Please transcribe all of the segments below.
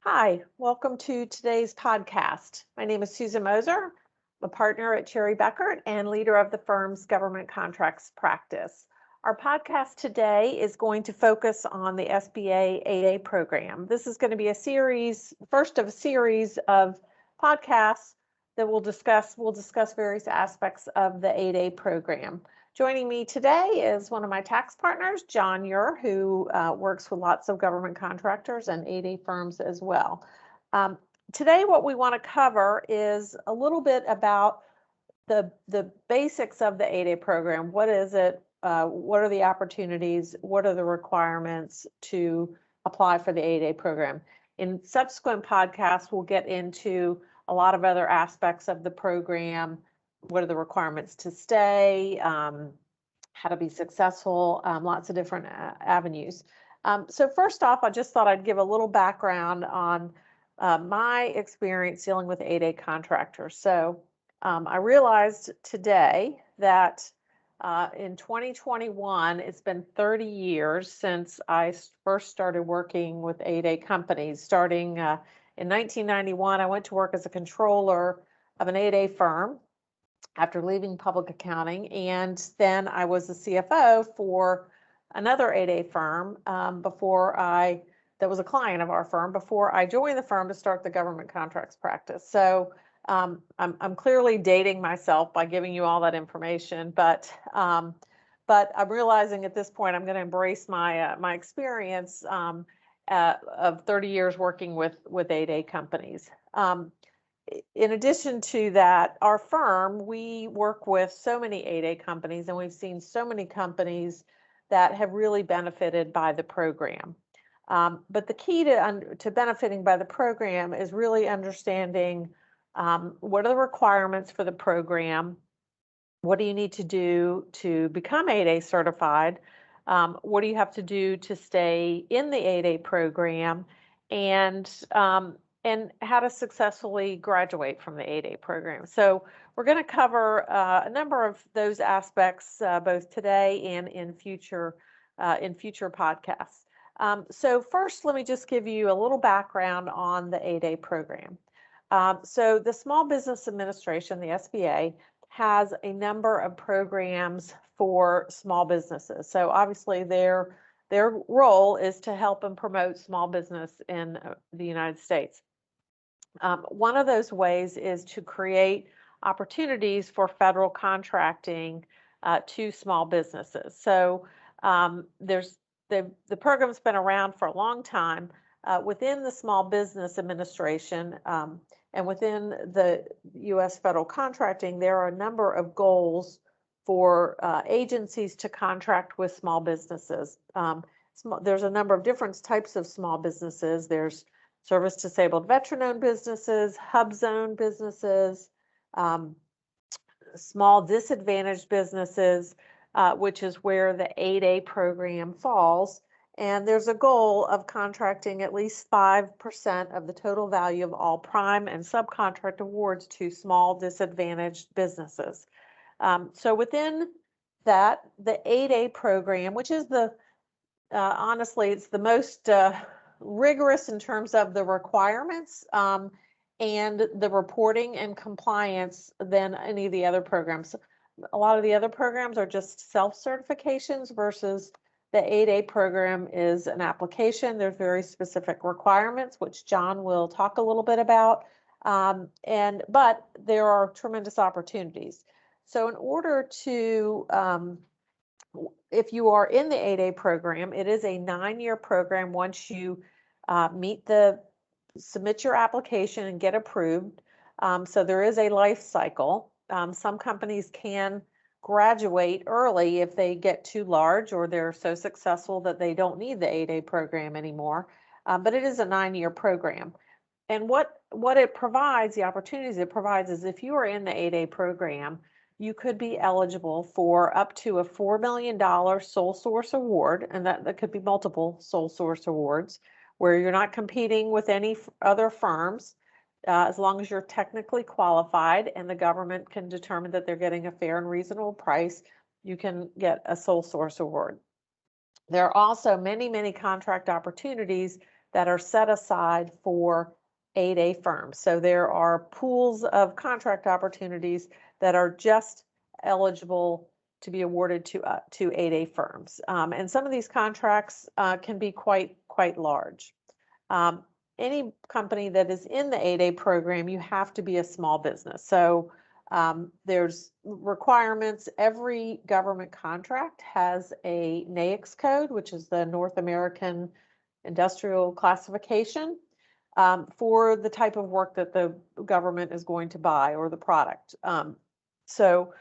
Hi, welcome to today's podcast. My name is Susan Moser. I'm a partner at Bekaert and leader of the firm's government contracts practice. Our podcast today is going to focus on the SBA 8A program. This is going to be a series, first of a series of podcasts that we'll discuss various aspects of the 8A program. Joining me today is one of my tax partners, John Ure, who works with lots of government contractors and 8A firms as well. Today, what we want to cover is a little bit about the basics of the 8A program. What is it? What are the opportunities? What are the requirements to apply for the 8A program? In subsequent podcasts, we'll get into a lot of other aspects of the program. What are the requirements to stay, how to be successful, lots of different avenues. So first off, I just thought I'd give a little background on my experience dealing with 8A contractors. So I realized today that in 2021, it's been 30 years since I first started working with 8A companies. Starting in 1991, I went to work as a controller of an 8A firm after leaving public accounting, and then I was the CFO for another 8A firm that was a client of our firm before I joined the firm to start the government contracts practice. So I'm clearly dating myself by giving you all that information, but I'm realizing at this point I'm going to embrace my experience of 30 years working with 8A companies. In addition to that, our firm, we work with so many 8A companies, and we've seen so many companies that have really benefited by the program. But the key to benefiting by the program is really understanding what are the requirements for the program, what do you need to do to become 8A certified, what do you have to do to stay in the 8A program, and how to successfully graduate from the 8A program. So we're going to cover a number of those aspects both today and in future podcasts. So first, let me just give you a little background on the 8A program. So the Small Business Administration, the SBA, has a number of programs for small businesses. So obviously their role is to help and promote small business in the United States. One of those ways is to create opportunities for federal contracting to small businesses. So the program's been around for a long time. Within the Small Business Administration and within the U.S. federal contracting, there are a number of goals for agencies to contract with small businesses. There's a number of different types of small businesses. There's service disabled veteran-owned businesses, hub zone businesses, small disadvantaged businesses, which is where the 8A program falls. And there's a goal of contracting at least 5% of the total value of all prime and subcontract awards to small disadvantaged businesses. So within that, the 8A program, which is honestly, it's the most rigorous in terms of the requirements and the reporting and compliance than any of the other programs. A lot of the other programs are just self-certifications versus the 8A program is an application. There's very specific requirements, which John will talk a little bit about. But there are tremendous opportunities. So in order to, if you are in the 8A program, it is a 9-year program once you submit your application and get approved. So there is a life cycle. Some companies can graduate early if they get too large or they're so successful that they don't need the 8A program anymore. But it is a 9-year program. And what it provides, the opportunities it provides, is if you are in the 8A program, you could be eligible for up to a $4 million sole source award, and that could be multiple sole source awards, where you're not competing with any other firms. As long as you're technically qualified and the government can determine that they're getting a fair and reasonable price, you can get a sole source award. There are also many, many contract opportunities that are set aside for 8A firms. So there are pools of contract opportunities that are just eligible to be awarded to 8A firms. And some of these contracts can be quite large. Any company that is in the 8A program, you have to be a small business. So there's requirements. Every government contract has a NAICS code, which is the North American Industrial Classification, for the type of work that the government is going to buy or the product. So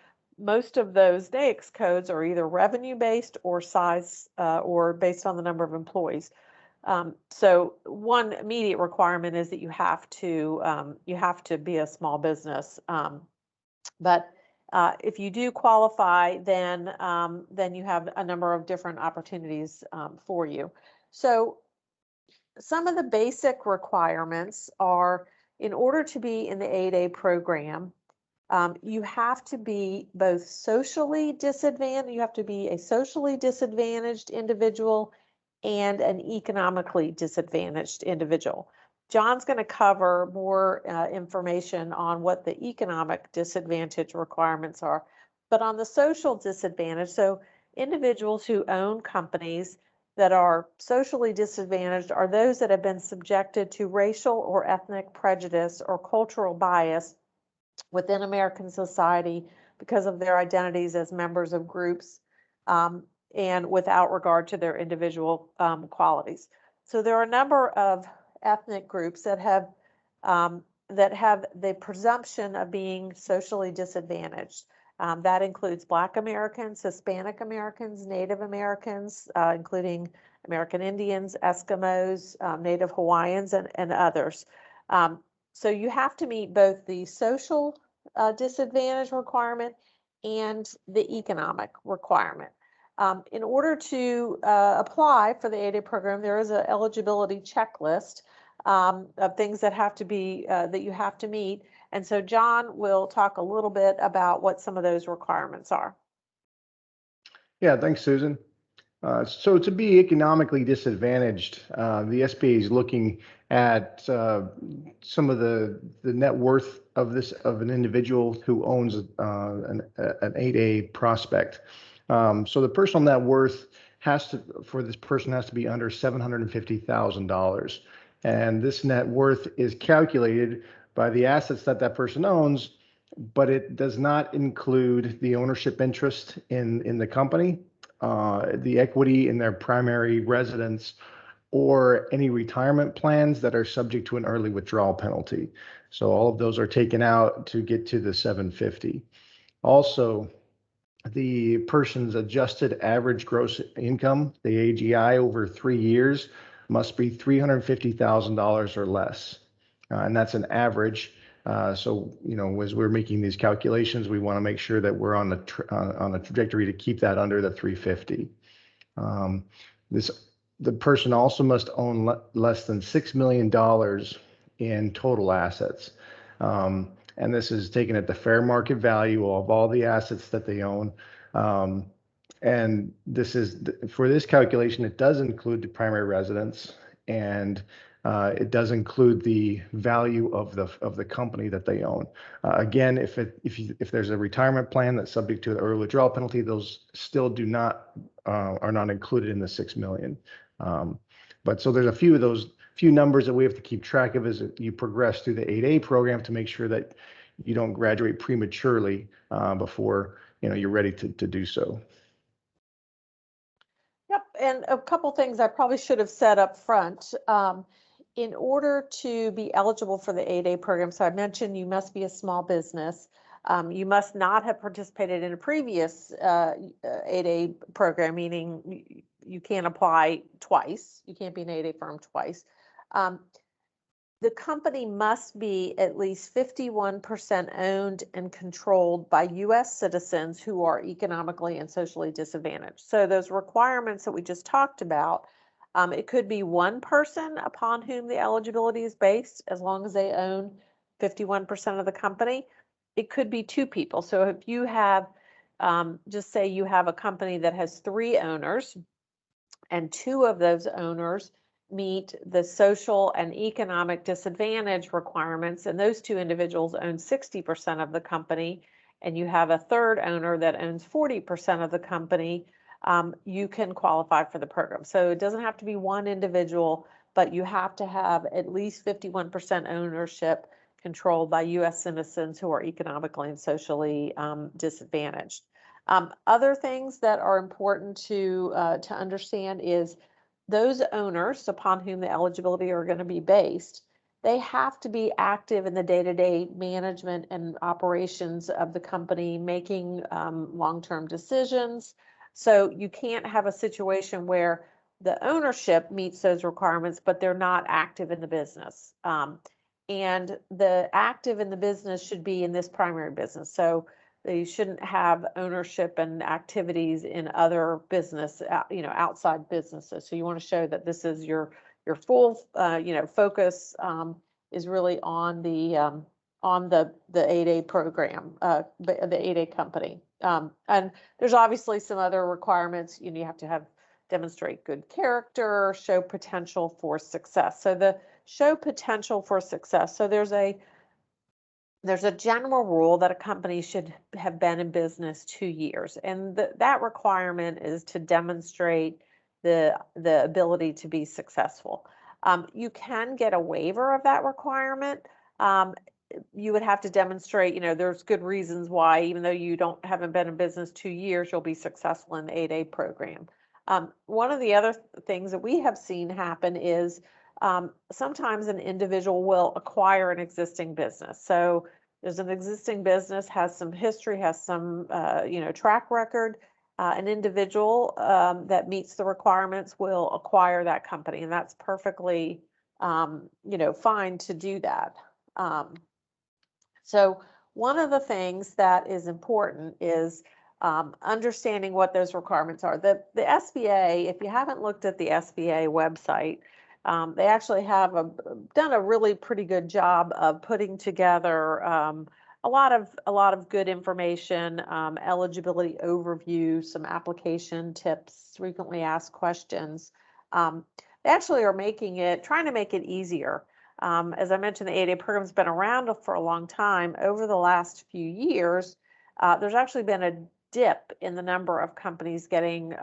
most of those NAICS codes are either revenue-based or size or based on the number of employees. So one immediate requirement is that you have to be a small business. But if you do qualify, then you have a number of different opportunities for you. So some of the basic requirements are, in order to be in the 8A program, you have to be both socially disadvantaged, you have to be a socially disadvantaged individual and an economically disadvantaged individual. John's going to cover more information on what the economic disadvantage requirements are. But on the social disadvantage, so individuals who own companies that are socially disadvantaged are those that have been subjected to racial or ethnic prejudice or cultural bias within American society because of their identities as members of groups and without regard to their individual qualities. So there are a number of ethnic groups that have the presumption of being socially disadvantaged. That includes Black Americans, Hispanic Americans, Native Americans, including American Indians, Eskimos, Native Hawaiians, and others. So you have to meet both the social disadvantage requirement and the economic requirement. In order to apply for the 8A program, there is an eligibility checklist of things that have to be that you have to meet. And so John will talk a little bit about what some of those requirements are. Yeah, thanks, Susan. So to be economically disadvantaged, the SBA is looking at some of the net worth of an individual who owns an 8A prospect. So the personal net worth for this person has to be under $750,000, and this net worth is calculated by the assets that person owns, but it does not include the ownership interest in the company, the equity in their primary residence, or any retirement plans that are subject to an early withdrawal penalty. So all of those are taken out to get to the 750. Also, the person's adjusted average gross income, the AGI, over 3 years must be $350,000 or less, and that's an average. So, as we're making these calculations, we want to make sure that we're on a trajectory to keep that under the 350. The person also must own less than $6 million in total assets. And this is taken at the fair market value of all the assets that they own. And this is for this calculation, it does include the primary residence, and it does include the value of the company that they own. Again, if there's a retirement plan that's subject to the early withdrawal penalty, those still are not included in the 6 million. But so there's a few of those numbers that we have to keep track of as you progress through the 8A program to make sure that you don't graduate prematurely before you're ready to do so. Yep, and a couple things I probably should have said up front. In order to be eligible for the 8A program, so I mentioned you must be a small business. You must not have participated in a previous 8A program, meaning you can't apply twice. You can't be an 8A firm twice. The company must be at least 51% owned and controlled by U.S. citizens who are economically and socially disadvantaged. So those requirements that we just talked about, it could be one person upon whom the eligibility is based, as long as they own 51% of the company. It could be two people. So if you have, just say you have a company that has 3 owners, and 2 of those owners meet the social and economic disadvantage requirements, and those two individuals own 60% of the company, and you have a third owner that owns 40% of the company, you can qualify for the program. So it doesn't have to be one individual, but you have to have at least 51% ownership controlled by U.S. citizens who are economically and socially disadvantaged. Other things that are important to understand is those owners upon whom the eligibility are going to be based, they have to be active in the day-to-day management and operations of the company, making long-term decisions. So you can't have a situation where the ownership meets those requirements, but they're not active in the business. And the active in the business should be in this primary business. So they shouldn't have ownership and activities in other business, outside businesses. So you want to show that this is your full, focus is really on the 8A program, the 8A company. And there's obviously some other requirements. You have to demonstrate good character, show potential for success. So the show potential for success. So there's a general rule that a company should have been in business 2 years, and that requirement is to demonstrate the ability to be successful. You can get a waiver of that requirement. You would have to demonstrate, there's good reasons why, even though you haven't been in business 2 years, you'll be successful in the 8A program. One of the other things that we have seen happen is sometimes an individual will acquire an existing business. So there's an existing business, has some history, has some track record. An individual that meets the requirements will acquire that company, and that's perfectly fine to do that. So one of the things that is important is understanding what those requirements are. The SBA, if you haven't looked at the SBA website, they actually have done a really pretty good job of putting together a lot of good information, eligibility overview, some application tips, frequently asked questions. They actually are trying to make it easier. As I mentioned, the 8A program's been around for a long time. Over the last few years, there's actually been a dip in the number of companies getting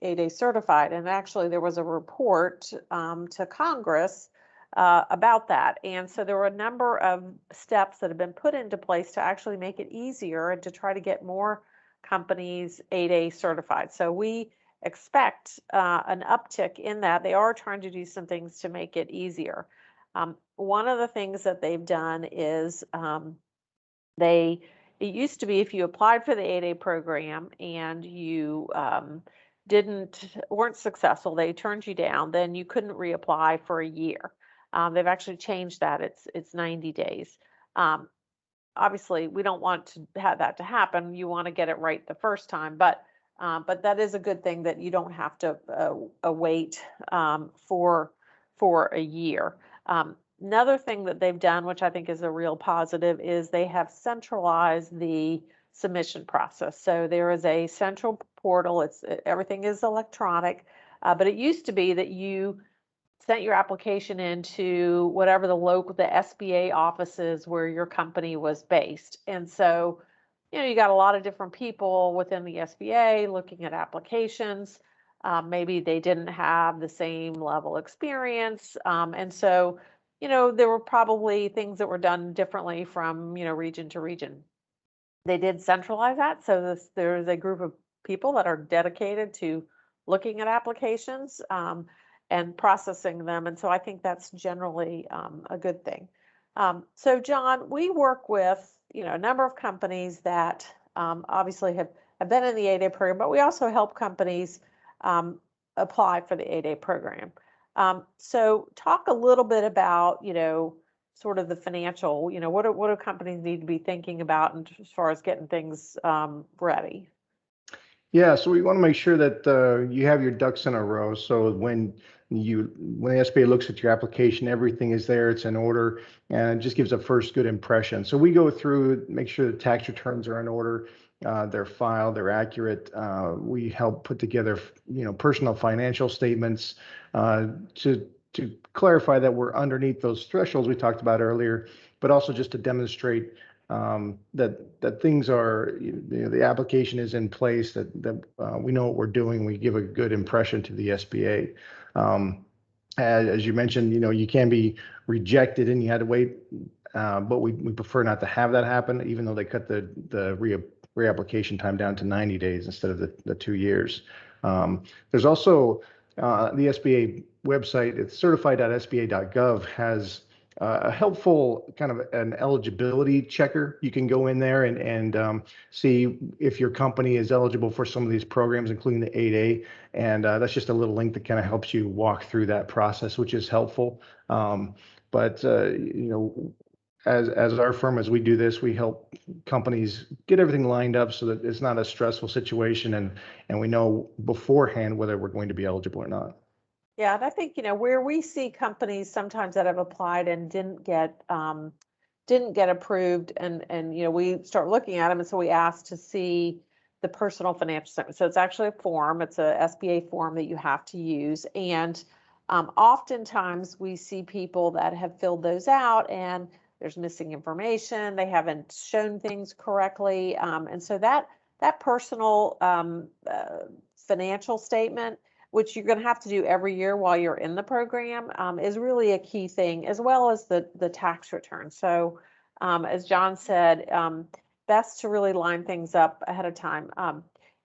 8A certified. And actually there was a report to Congress about that. And so there were a number of steps that have been put into place to actually make it easier and to try to get more companies 8A certified. So we expect an uptick in that. They are trying to do some things to make it easier. One of the things that they've done is it used to be if you applied for the 8A program and you weren't successful, they turned you down, then you couldn't reapply for a year. They've actually changed that. It's 90 days. Obviously, we don't want to have that to happen. You want to get it right the first time, but that is a good thing that you don't have to wait for a year. Another thing that they've done, which I think is a real positive, is they have centralized the submission process. So there is a central portal. Everything is electronic, but it used to be that you sent your application into whatever the SBA offices where your company was based. And so, you got a lot of different people within the SBA looking at applications. Maybe they didn't have the same level experience. And so, there were probably things that were done differently from, region to region. They did centralize that. So there's a group of people that are dedicated to looking at applications and processing them. And so I think that's generally a good thing. So John, we work with, a number of companies that obviously have been in the 8A program, but we also help companies apply for the 8A program. So talk a little bit about, sort of the financial, what do companies need to be thinking about as far as getting things ready? Yeah, so we want to make sure that you have your ducks in a row. So when the SBA looks at your application, everything is there, it's in order, and it just gives a first good impression. So we go through, make sure the tax returns are in order, They're filed, they're accurate. We help put together, personal financial statements to clarify that we're underneath those thresholds we talked about earlier, but also just to demonstrate that things are, the application is in place, that we know what we're doing. We give a good impression to the SBA. As you mentioned, you can be rejected and you had to wait, but we prefer not to have that happen, even though they cut the reapplication time down to 90 days instead of the 2 years. There's also the SBA website. It's certified.sba.gov has a helpful kind of an eligibility checker. You can go in there and see if your company is eligible for some of these programs, including the 8A. And that's just a little link that kind of helps you walk through that process, which is helpful. But as our firm, as we do this, we help companies get everything lined up so that it's not a stressful situation, and we know beforehand whether we're going to be eligible or not. Yeah, and I think, where we see companies sometimes that have applied and didn't get approved, and we start looking at them, and so we ask to see the personal financial statement. So it's actually a form. It's a SBA form that you have to use, and oftentimes we see people that have filled those out and there's missing information. They haven't shown things correctly, and so that personal financial statement, which you're going to have to do every year while you're in the program, is really a key thing, as well as the tax return. So as John said, best to really line things up ahead of time.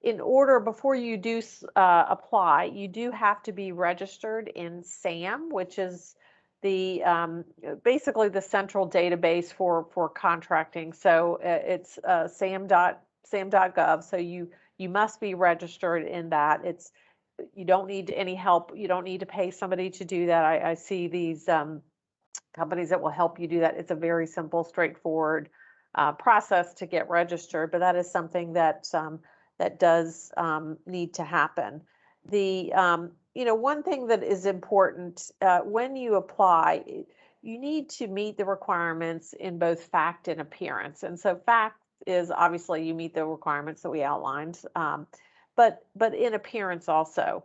In order, before you do apply, you do have to be registered in SAM, which is the basically the central database for contracting. So it's sam.gov. So you must be registered in that. You don't need any help. You don't need to pay somebody to do that. I see these companies that will help you do that. It's a very simple, straightforward process to get registered, but that is something that that does need to happen. The one thing that is important when you apply, you need to meet the requirements in both fact and appearance. And so fact is obviously you meet the requirements that we outlined, but in appearance also.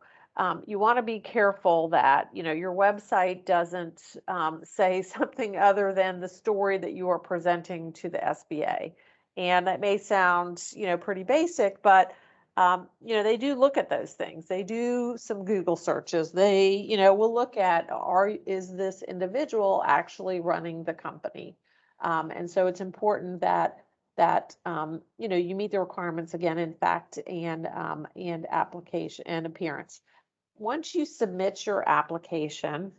You want to be careful that your website doesn't say something other than the story that you are presenting to the SBA. And that may sound pretty basic, but they do look at those things. They do some Google searches. They will look at, is this individual actually running the company? And so it's important that you meet the requirements, again, in fact and application and appearance. Once you submit your application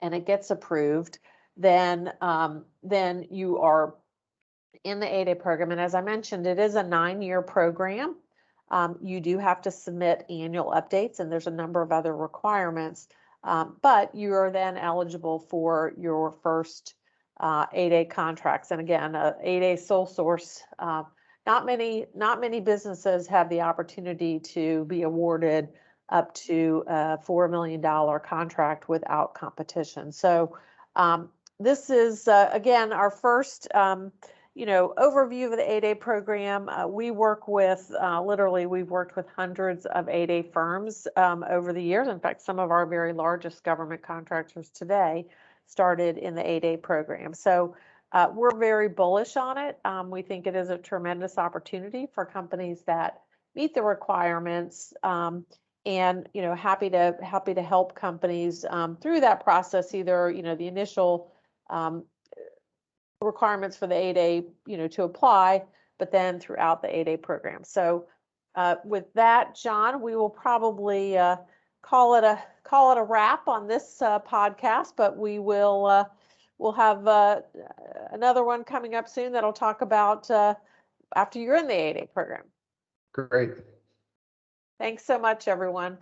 and it gets approved, then you are in the 8A program. And as I mentioned, it is a 9-year program. You do have to submit annual updates, and there's a number of other requirements, but you are then eligible for your first 8A contracts. And again, 8A sole source. Not many businesses have the opportunity to be awarded up to a $4 million contract without competition. So this is again our first overview of the 8A program. We work with literally we've worked with hundreds of 8A firms over the years. In fact, some of our very largest government contractors today started in the 8A program. So we're very bullish on it. We think it is a tremendous opportunity for companies that meet the requirements, and happy to help companies through that process, either the initial requirements for the 8A to apply, but then throughout the 8A program. So with that, John, we will probably call it a wrap on this podcast, but we'll have another one coming up soon that'll talk about after you're in the 8A program. Great. Thanks so much, everyone.